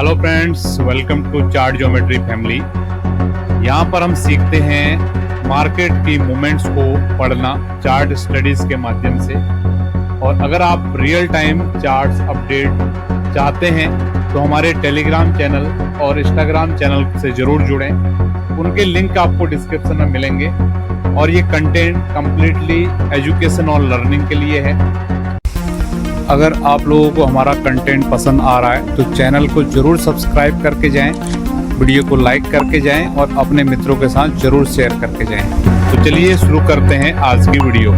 Hello friends, welcome to chart geometry family. यहाँ पर हम सीखते हैं मार्केट की मूवमेंट्स को पढ़ना चार्ट स्टडीज के माध्यम से। और अगर आप रियल टाइम चार्ट्स अपडेट चाहते हैं तो हमारे टेलीग्राम चैनल और इंस्टाग्राम चैनल से ज़रूर जुड़ें। उनके लिंक आपको डिस्क्रिप्शन में मिलेंगे और ये कंटेंट कम्प्लीटली एजुकेशन और लर्निंग के लिए है। अगर आप लोगों को हमारा कंटेंट पसंद आ रहा है तो चैनल को जरूर सब्सक्राइब करके जाएं, वीडियो को लाइक करके जाएं और अपने मित्रों के साथ जरूर शेयर करके जाएं। तो चलिए शुरू करते हैं आज की वीडियो।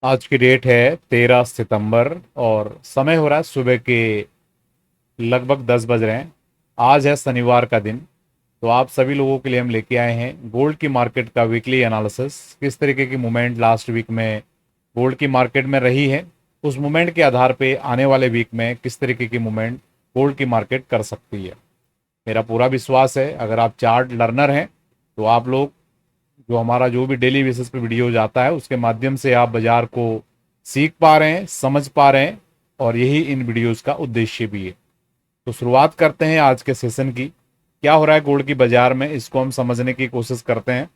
आज की डेट है 13 सितंबर और समय हो रहा है सुबह के लगभग 10 बज रहे हैं। आज है शनिवार का दिन। तो आप सभी लोगों के लिए हम लेके आए हैं गोल्ड की मार्केट का वीकली एनालिसिस। किस तरीके की मूवमेंट लास्ट वीक में गोल्ड की मार्केट में रही है, उस मूवमेंट के आधार पे आने वाले वीक में किस तरीके की मूवमेंट गोल्ड की मार्केट कर सकती है। मेरा पूरा विश्वास है अगर आप चार्ट लर्नर हैं तो आप लोग जो हमारा जो भी डेली बेसिस पे वीडियो जाता है उसके माध्यम से आप बाजार को सीख पा रहे हैं, समझ पा रहे हैं, और यही इन वीडियोज़ का उद्देश्य भी है। तो शुरुआत करते हैं आज के सेशन की। क्या हो रहा है गोल्ड की बाजार में, इसको हम समझने की कोशिश करते हैं।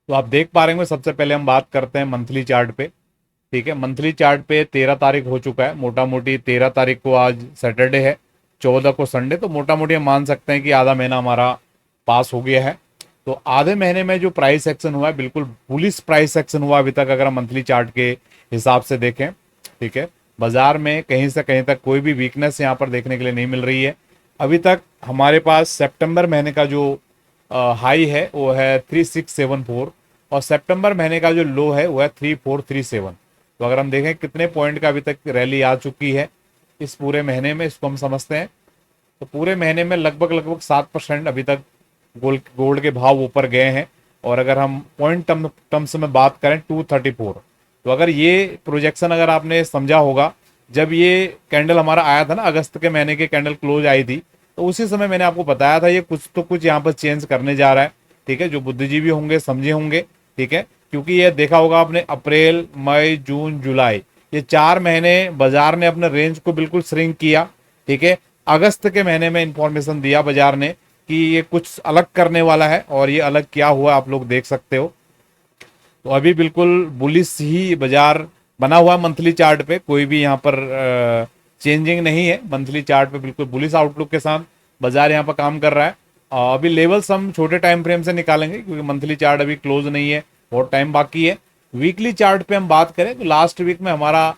तो आप देख पा रहे होंगे, सबसे पहले हम बात करते हैं मंथली चार्ट पे। ठीक है, मंथली चार्ट पे 13 तारीख हो चुका है। मोटा मोटी 13 तारीख को आज सैटरडे है, 14 को संडे। तो मोटा मोटी हम मान सकते हैं कि आधा महीना हमारा पास हो गया है। तो आधे महीने में जो प्राइस एक्शन हुआ है, बिल्कुल बुलिश प्राइस एक्शन हुआ अभी तक, अगर हम मंथली चार्ट के हिसाब से देखें। ठीक है, बाजार में कहीं से कहीं तक कोई भी वीकनेस यहाँ पर देखने के लिए नहीं मिल रही है। अभी तक हमारे पास सितंबर महीने का जो हाई है वो है 3674 और सितंबर महीने का जो लो है वो है 3437। तो अगर हम देखें कितने पॉइंट का अभी तक रैली आ चुकी है इस पूरे महीने में, इसको हम समझते हैं। तो पूरे महीने में लगभग 7% अभी तक गोल्ड के भाव ऊपर गए हैं। और अगर हम पॉइंट टर्म्स में बात करें 234, तो अगर ये प्रोजेक्शन अगर आपने समझा होगा, जब ये कैंडल हमारा आया था ना, अगस्त के महीने की कैंडल क्लोज आई थी, तो उसी समय मैंने आपको बताया था ये कुछ तो कुछ यहाँ पर चेंज करने जा रहा है। ठीक है, जो बुद्धिजीवी होंगे समझे होंगे। ठीक है, क्योंकि ये देखा होगा आपने, अप्रैल, मई, जून, जुलाई, ये 4 महीने बाजार ने अपने रेंज को बिल्कुल श्रिंक किया। ठीक है, अगस्त के महीने में इंफॉर्मेशन दिया बाजार ने कि ये कुछ अलग करने वाला है, और ये अलग क्या हुआ आप लोग देख सकते हो। तो अभी बिल्कुल बुलिश ही बाजार बना हुआ मंथली चार्ट पे, कोई भी यहाँ पर चेंजिंग नहीं है। मंथली चार्ट पे बिल्कुल बुलिश आउटलुक के साथ बाजार यहाँ पर काम कर रहा है। अभी लेवल्स हम छोटे टाइम फ्रेम से निकालेंगे क्योंकि मंथली चार्ट अभी क्लोज नहीं है, बहुत टाइम बाकी है। वीकली चार्ट पे हम बात करें तो लास्ट वीक में हमारा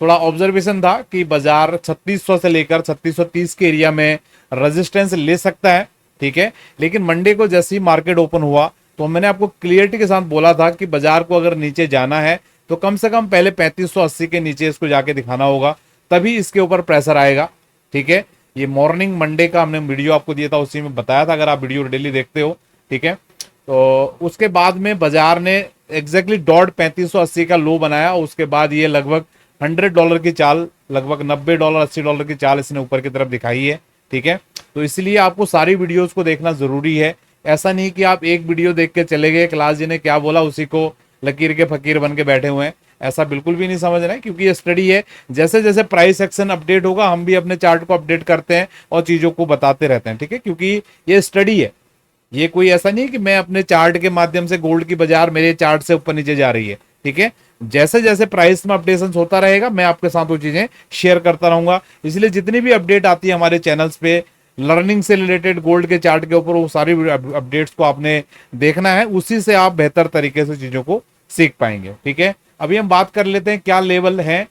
थोड़ा ऑब्जर्वेशन था कि बाजार 3600 से लेकर 3630 के एरिया में रेजिस्टेंस ले सकता है। ठीक है, लेकिन मंडे को जैसे ही मार्केट ओपन हुआ तो मैंने आपको क्लियरिटी के साथ बोला था कि बाजार को अगर नीचे जाना है तो कम से कम पहले 3580 के नीचे इसको जाके दिखाना होगा, तभी इसके ऊपर प्रेशर आएगा। ठीक है, ये मॉर्निंग मंडे का हमने वीडियो आपको दिया था, उसी में बताया था, अगर आप वीडियो डेली देखते हो। ठीक है, तो उसके बाद में बाजार ने एग्जैक्टली डॉट 3580 का लो बनाया। उसके बाद ये लगभग $100 की चाल, लगभग $90 $80 की चाल इसने ऊपर की तरफ दिखाई है। ठीक है, तो इसलिए आपको सारी वीडियोस को देखना जरूरी है। ऐसा नहीं कि आप एक वीडियो देख के चले गए, क्लास जी ने क्या बोला उसी को लकीर के फकीर बन के बैठे हुए हैं, ऐसा बिल्कुल भी नहीं समझना है। क्योंकि ये स्टडी है, जैसे जैसे प्राइस एक्शन अपडेट होगा हम भी अपने चार्ट को अपडेट करते हैं और चीजों को बताते रहते हैं। ठीक है, क्योंकि ये स्टडी है, ये कोई ऐसा नहीं है कि मैं अपने चार्ट के माध्यम से गोल्ड की बाजार मेरे चार्ट से ऊपर नीचे जा रही है। ठीक है, जैसे जैसे प्राइस में अपडेशन होता रहेगा मैं आपके साथ वो चीजें शेयर करता रहूंगा। इसलिए जितनी भी अपडेट आती है हमारे चैनल्स पे लर्निंग से रिलेटेड गोल्ड के चार्ट के ऊपर, वो सारी अपडेट्स को आपने देखना है, उसी से आप बेहतर तरीके से चीजों को सीख पाएंगे। ठीक है, अभी हम बात कर लेते हैं क्या लेवल है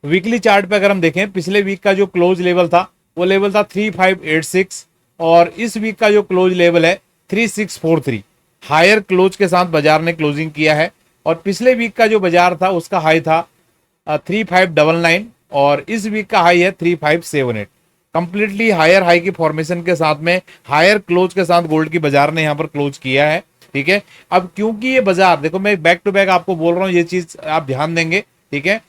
वीकली चार्ट पे। अगर हम देखें पिछले वीक का जो क्लोज लेवल था वो लेवल था 3586 और इस वीक का जो क्लोज लेवल है 3643। हायर क्लोज के साथ बाजार ने क्लोजिंग किया है। और पिछले वीक का जो बाजार था उसका हाई था 3599 और इस वीक का हाई है 3578। कंप्लीटली हायर हाई की फॉर्मेशन के साथ में हायर क्लोज के साथ गोल्ड की बाजार ने यहां पर क्लोज किया है। ठीक है, अब क्योंकि ये बाजार, देखो मैं बैक टू बैक आपको बोल रहा हूं, ये चीज आप ध्यान देंगे। ठीक है,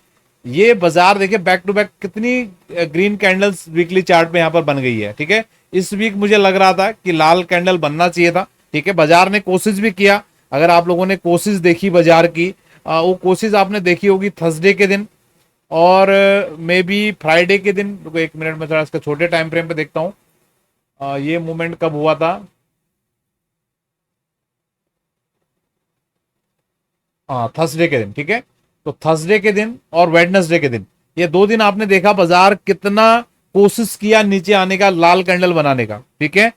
ये बाजार देखिए बैक टू बैक कितनी ग्रीन कैंडल्स वीकली चार्ट पे यहां पर बन गई है। ठीक है, इस वीक मुझे लग रहा था कि लाल कैंडल बनना चाहिए था। ठीक है, बाजार ने कोशिश भी किया, अगर आप लोगों ने कोशिश देखी बाजार की वो कोशिश आपने देखी होगी थर्सडे के दिन और मे बी फ्राइडे के दिन। रुको एक मिनट में थोड़ा इसका छोटे टाइम फ्रेम पे देखता हूँ ये मूवमेंट कब हुआ था। हाँ थर्सडे के दिन, ठीक है। तो थर्सडे के दिन और वेडनेसडे के दिन, ये 2 दिन आपने देखा बाजार कितना कोशिश किया नीचे आने का, लाल कैंडल बनाने का, ठीक है।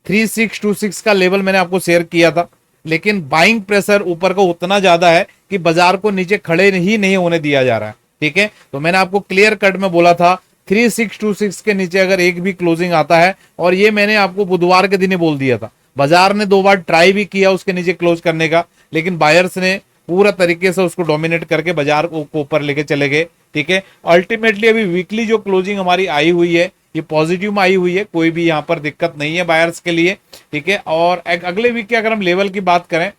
3626 का लेवल मैंने आपको शेयर किया था, लेकिन बाइंग प्रेशर ऊपर को उतना ज्यादा है कि बाजार को नीचे खड़े ही नहीं होने दिया जा रहा है, ठीक है। तो मैंने आपको क्लियर कट में बोला था 3626 के नीचे अगर एक भी क्लोजिंग आता है, और ये मैंने आपको बुधवार के दिन ही बोल दिया था। बाजार ने 2 बार ट्राई भी किया उसके नीचे क्लोज करने का, लेकिन बायर्स ने पूरा तरीके से उसको डोमिनेट करके बाजार को ऊपर लेके चले गए, ठीक है। अल्टीमेटली अभी वीकली जो क्लोजिंग हमारी आई हुई है ये पॉजिटिव में आई हुई है, कोई भी यहाँ पर दिक्कत नहीं है बायर्स के लिए, ठीक है। और अगले वीक के अगर हम लेवल की बात करें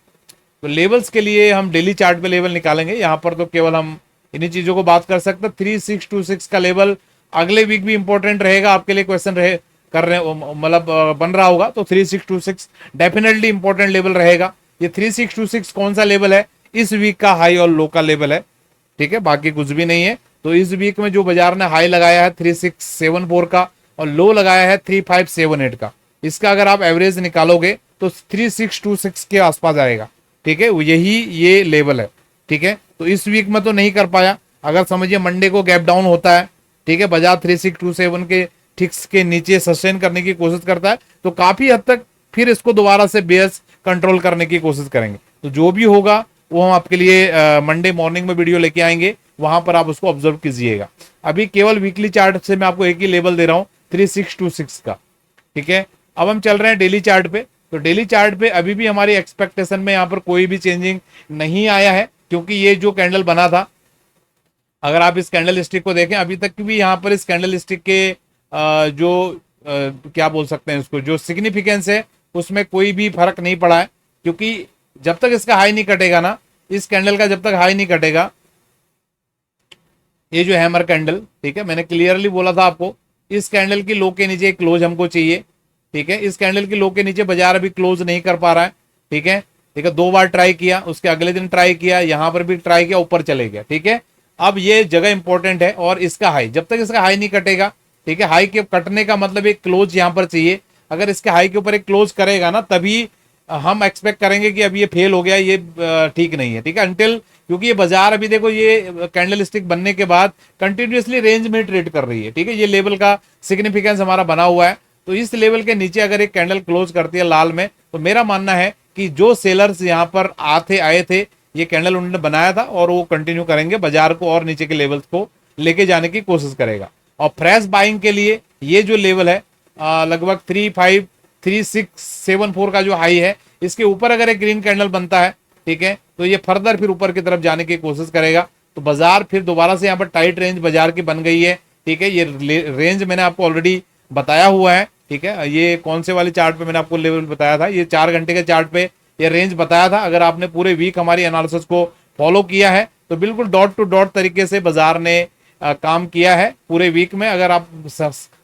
तो लेवल्स के लिए हम डेली चार्ट पे लेवल निकालेंगे। यहाँ पर तो केवल हम इन्हीं चीजों को बात कर सकते हैं। 3626 का लेवल अगले वीक भी इंपॉर्टेंट रहेगा आपके लिए, क्वेश्चन रहे कर रहे मतलब बन रहा होगा तो 3626 डेफिनेटली इंपॉर्टेंट लेवल रहेगा। ये 3626 कौन सा लेवल है? इस वीक का हाई और लो का लेवल है, ठीक है, बाकी कुछ भी नहीं है। तो इस वीक में जो बाजार ने हाई लगाया है 3674 का और लो लगाया है 3578 का, इसका अगर आप एवरेज निकालोगे तो 3626 के आसपास आएगा, ठीक है। यही ये लेवल है, ठीक है। तो इस वीक में तो नहीं कर पाया। अगर समझिए मंडे को गैप डाउन होता है, ठीक है, बाजार 3627 के ठिक्स के नीचे सस्टेन करने की कोशिश करता है, तो काफी हद तक फिर इसको दोबारा से बेस कंट्रोल करने की कोशिश करेंगे। तो जो भी होगा वो हम आपके लिए मंडे मॉर्निंग में वीडियो लेके आएंगे, वहां पर आप उसको ऑब्जर्व कीजिएगा। अभी केवल वीकली चार्ट से मैं आपको एक ही लेवल दे रहा हूं 3626 का, ठीक है। अब हम चल रहे हैं डेली चार्ट पे। तो डेली चार्ट पे अभी भी हमारी एक्सपेक्टेशन में यहाँ पर कोई भी चेंजिंग नहीं आया है, क्योंकि ये जो कैंडल बना था, अगर आप इस कैंडल स्टिक को देखें अभी तक भी यहाँ पर इस कैंडल स्टिक के क्या बोल सकते हैं उसको, जो सिग्निफिकेंस है उसमें कोई भी फर्क नहीं पड़ा है। क्योंकि जब तक इसका हाई नहीं कटेगा ना, इस कैंडल का जब तक हाई नहीं कटेगा, ये जो हैमर कैंडल, ठीक है, मैंने क्लियरली बोला था आपको इस कैंडल की लो के नीचे एक क्लोज हमको चाहिए, ठीक है। इस कैंडल की लो के नीचे बाजार अभी क्लोज नहीं कर पा रहा है, ठीक है, ठीक है। 2 बार ट्राई किया, उसके अगले दिन ट्राई किया, यहां पर भी ट्राई किया, ऊपर चले गया, ठीक है। अब ये जगह इंपॉर्टेंट है और इसका हाई, जब तक इसका हाई नहीं कटेगा, ठीक है, हाई के कटने का मतलब एक क्लोज यहां पर चाहिए। अगर इसके हाई के ऊपर एक क्लोज करेगा ना, तभी हम एक्सपेक्ट करेंगे कि अब ये फेल हो गया, ये ठीक नहीं है, ठीक है। अंटिल, क्योंकि ये बाजार अभी देखो ये कैंडल स्टिक बनने के बाद कंटिन्यूअसली रेंज में ट्रेड कर रही है, ठीक है। ये लेवल का सिग्निफिकेंस हमारा बना हुआ है। तो इस लेवल के नीचे अगर एक कैंडल क्लोज करती है लाल में, तो मेरा मानना है कि जो सेलर्स यहाँ पर आए थे, ये कैंडल उन्होंने बनाया था और वो कंटिन्यू करेंगे, बाजार को और नीचे के लेवल्स को लेके जाने की कोशिश करेगा। और फ्रेश बाइंग के लिए ये जो लेवल है लगभग 3674 का जो हाई है, इसके ऊपर अगर एक ग्रीन कैंडल बनता है, ठीक है, तो ये फर्दर फिर ऊपर की तरफ जाने की कोशिश करेगा। तो बाजार फिर दोबारा से यहाँ पर टाइट रेंज बाजार की बन गई है, ठीक है। ये रेंज मैंने आपको ऑलरेडी बताया हुआ है, ठीक है। ये कौन से वाले चार्ट पे मैंने आपको लेवल बताया था? ये 4 घंटे के चार्ट पे ये रेंज बताया था। अगर आपने पूरे वीक हमारी एनालिसिस को फॉलो किया है तो बिल्कुल डॉट टू डॉट तरीके से बाजार ने काम किया है पूरे वीक में। अगर आप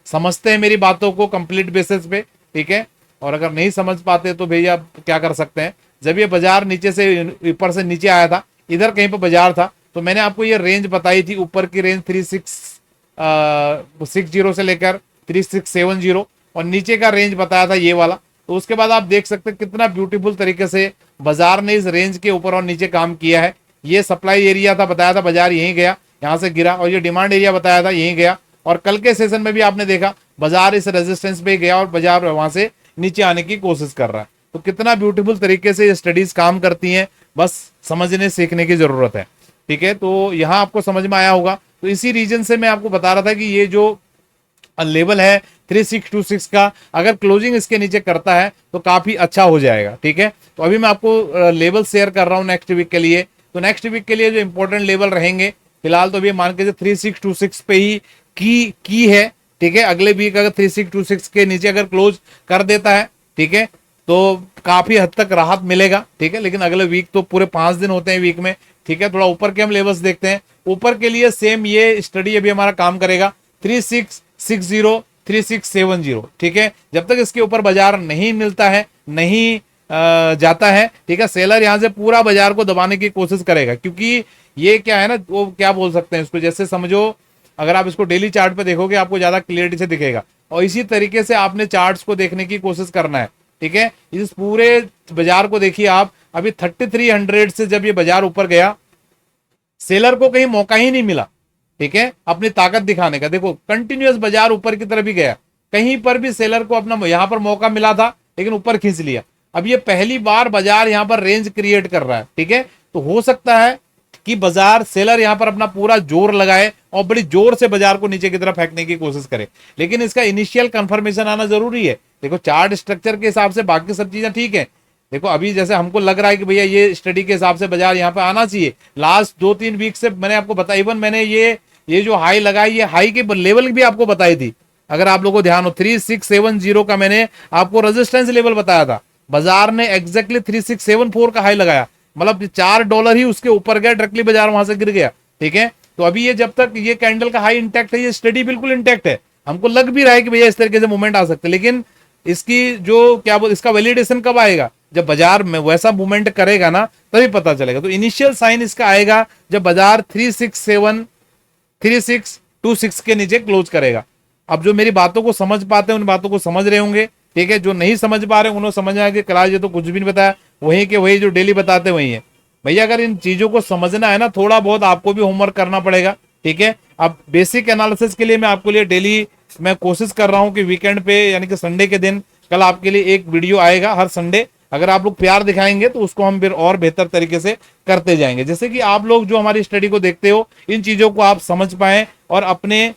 समझते हैं मेरी बातों को कंप्लीट बेसिस पे, ठीक है, और अगर नहीं समझ पाते तो भैया आप क्या कर सकते हैं, जब ये बाजार नीचे से ऊपर से नीचे आया था, इधर कहीं पर बाजार था, तो मैंने आपको ये रेंज बताई थी, ऊपर की रेंज 3660 से लेकर 3670 और नीचे का रेंज बताया था ये वाला। तो उसके बाद आप देख सकते हैं कितना ब्यूटीफुल तरीके से बाजार ने इस रेंज के ऊपर और नीचे काम किया है। ये सप्लाई एरिया था, बताया था बाजार यहीं गया, यहां से गिरा, और ये डिमांड एरिया बताया था यहीं गया, और कल के सेशन में भी आपने देखा बाजार इस रेजिस्टेंस पे गया और बाजार वहां से नीचे आने की कोशिश कर रहा है। तो कितना ब्यूटीफुल तरीके से ये स्टडीज काम करती हैं, बस समझने सीखने की जरूरत है, ठीक है। तो यहाँ आपको समझ में आया होगा। तो इसी रीजन से मैं आपको बता रहा था कि ये जो लेवल है 3626 का, अगर क्लोजिंग इसके नीचे करता है तो काफी अच्छा हो जाएगा, ठीक है। तो अभी मैं आपको लेवल शेयर कर रहा हूँ नेक्स्ट वीक के लिए। तो नेक्स्ट वीक के लिए जो इंपॉर्टेंट लेवल रहेंगे, फिलहाल तो अभी मान के 3626 पे ही की है, ठीक है। अगले वीक अगर 3626 के नीचे अगर क्लोज कर देता है, ठीक है, तो काफी हद तक राहत मिलेगा, ठीक है। लेकिन अगले वीक तो पूरे 5 दिन होते हैं वीक में, ठीक है। थोड़ा ऊपर के हम लेवल्स देखते हैं। ऊपर के लिए सेम ये स्टडी अभी हमारा काम करेगा 3660 3670, ठीक है। जब तक इसके ऊपर बाजार नहीं मिलता है, नहीं जाता है, ठीक है, सेलर यहाँ से पूरा बाजार को दबाने की कोशिश करेगा, क्योंकि ये क्या है ना, वो क्या बोल सकते हैं इसको, जैसे समझो अगर आप इसको डेली चार्ट पे देखोगे आपको ज्यादा क्लियरिटी से दिखेगा, और इसी तरीके से आपने चार्ट्स को देखने की कोशिश करना है, ठीक है। इस पूरे बाजार को देखिए आप, अभी 3300 से जब ये बाजार ऊपर गया, सेलर को कहीं मौका ही नहीं मिला, ठीक है, अपनी ताकत दिखाने का। देखो कंटिन्यूअस बाजार ऊपर की तरफ ही गया, कहीं पर भी सेलर को अपना यहां पर मौका मिला था लेकिन ऊपर खींच लिया। अब ये पहली बार बाजार यहां पर रेंज क्रिएट कर रहा है, ठीक है, तो हो सकता है कि बाजार सेलर यहां पर अपना पूरा जोर लगाए और बड़ी जोर से बाजार को नीचे की तरफ फेंकने की कोशिश करे, लेकिन इसका इनिशियल कंफर्मेशन आना जरूरी है। देखो चार्ट स्ट्रक्चर के हिसाब से बाकी सब चीजें ठीक है। देखो अभी जैसे हमको लग रहा है कि भैया ये स्टडी के हिसाब से बाजार यहाँ पे आना चाहिए, लास्ट 2-3 वीक से मैंने आपको बताया, इवन मैंने ये जो हाई लगाई, ये हाई के लेवल भी आपको बताई थी, अगर आप लोगों को ध्यान हो 3670 का मैंने आपको रेजिस्टेंस लेवल बताया था, बाजार ने एग्जैक्टली 3674 का हाई लगाया, मतलब $4 ही उसके ऊपर गया, डायरेक्टली बाजार वहां से गिर गया, ठीक है। तो अभी ये जब तक ये कैंडल का हाई इंटैक्ट है, ये स्टडी बिल्कुल इंटैक्ट है, हमको लग भी रहा है कि भैया इस तरीके से मूवमेंट आ सकते हैं, लेकिन इसकी जो क्या बोल, इसका वैलिडेशन कब आएगा, जब बाजार में वैसा मूवमेंट करेगा ना तभी पता चलेगा। तो इनिशियल साइन इसका आएगा जब बाजार 3626 के नीचे क्लोज करेगा। अब जो मेरी बातों को समझ पाते हैं उन बातों को समझ रहे होंगे, ठीक है, जो नहीं समझ पा रहे उन्होंने समझना है कि क्लास ये तो कुछ भी नहीं बताया, वही के वही जो डेली बताते वही है। भैया अगर इन चीजों को समझना है ना, थोड़ा बहुत आपको भी होमवर्क करना पड़ेगा, ठीक है। अब बेसिक एनालिसिस के लिए मैं आपको लिए डेली मैं कोशिश कर रहा हूं कि वीकेंड पे यानी कि संडे के दिन कल आपके लिए एक वीडियो आएगा हर संडे, अगर आप लोग प्यार दिखाएंगे तो उसको हम फिर और बेहतर तरीके से करते जाएंगे, जैसे कि आप लोग जो हमारी स्टडी को देखते हो इन चीजों को आप समझ पाए और अपने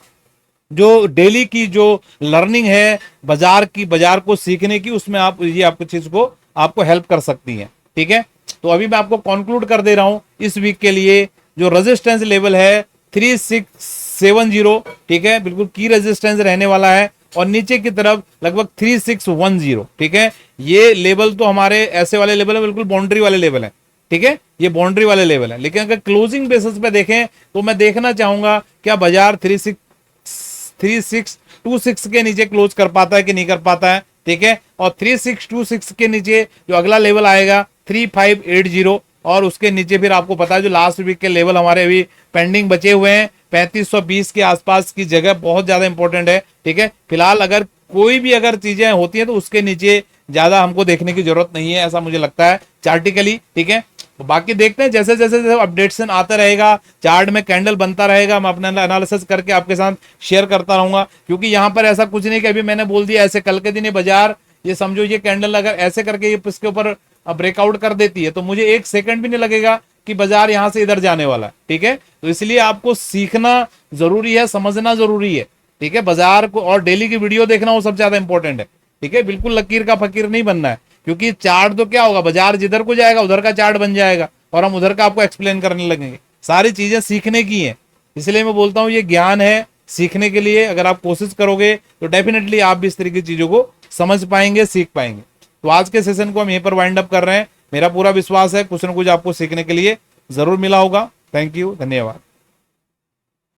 जो डेली की जो लर्निंग है बाजार को सीखने की, उसमें आप ये आपको चीज को आपको हेल्प कर सकती है, ठीक है। तो अभी मैं आपको कंक्लूड कर दे रहा हूं इस वीक के लिए, जो रेजिस्टेंस लेवल है 3670, ठीक है, बिल्कुल की रेजिस्टेंस रहने वाला है, और नीचे की तरफ लगभग 3610, ठीक है। ये लेवल तो हमारे ऐसे वाले लेवल है, बिल्कुल बाउंड्री वाले लेवल है, ठीक है, ये बाउंड्री वाले लेवल है। लेकिन अगर क्लोजिंग बेसिस पे देखें तो मैं देखना चाहूंगा क्या बाजार 3626 के नीचे क्लोज कर पाता है कि नहीं कर पाता है, ठीक है। और 3626 के नीचे जो अगला लेवल आएगा 3580, और उसके नीचे फिर आपको पता है जो लास्ट वीक के लेवल हमारे अभी पेंडिंग बचे हुए हैं 3520 के आसपास की जगह बहुत ज्यादा इंपॉर्टेंट है, ठीक है। फिलहाल अगर कोई भी अगर चीजें होती हैं तो उसके नीचे ज्यादा हमको देखने की जरूरत नहीं है, ऐसा मुझे लगता है चार्टिकली, ठीक है। तो बाकी देखते हैं जैसे जैसे अपडेट्स आता रहेगा, चार्ट में कैंडल बनता रहेगा, मैं अपना एनालिसिस करके आपके साथ शेयर करता रहूंगा, क्योंकि यहाँ पर ऐसा कुछ नहीं कि अभी मैंने बोल दिया ऐसे कल के दिन ये बाजार, ये समझो ये कैंडल अगर ऐसे करके ये इसके ऊपर ब्रेकआउट कर देती है तो मुझे 1 सेकंड भी नहीं लगेगा कि बाजार यहां से इधर जाने वाला है, ठीक है। तो इसलिए आपको सीखना जरूरी है, समझना जरूरी है, ठीक है, बाजार को, और डेली की वीडियो देखना वो सबसे ज्यादा इंपॉर्टेंट है, ठीक है। बिल्कुल लकीर का फकीर नहीं बनना है, क्योंकि चार्ट तो क्या होगा, बाजार जिधर को जाएगा उधर का चार्ट बन जाएगा और हम उधर का आपको एक्सप्लेन करने लगेंगे। सारी चीजें सीखने की है, इसलिए मैं बोलता हूं ये ज्ञान है सीखने के लिए, अगर आप कोशिश करोगे तो डेफिनेटली आप भी इस तरीके की चीजों को समझ पाएंगे, सीख पाएंगे। तो आज के सेशन को हम यहीं पर वाइंड अप कर रहे हैं। मेरा पूरा विश्वास है कुछ ना कुछ आपको सीखने के लिए जरूर मिला होगा। थैंक यू, धन्यवाद।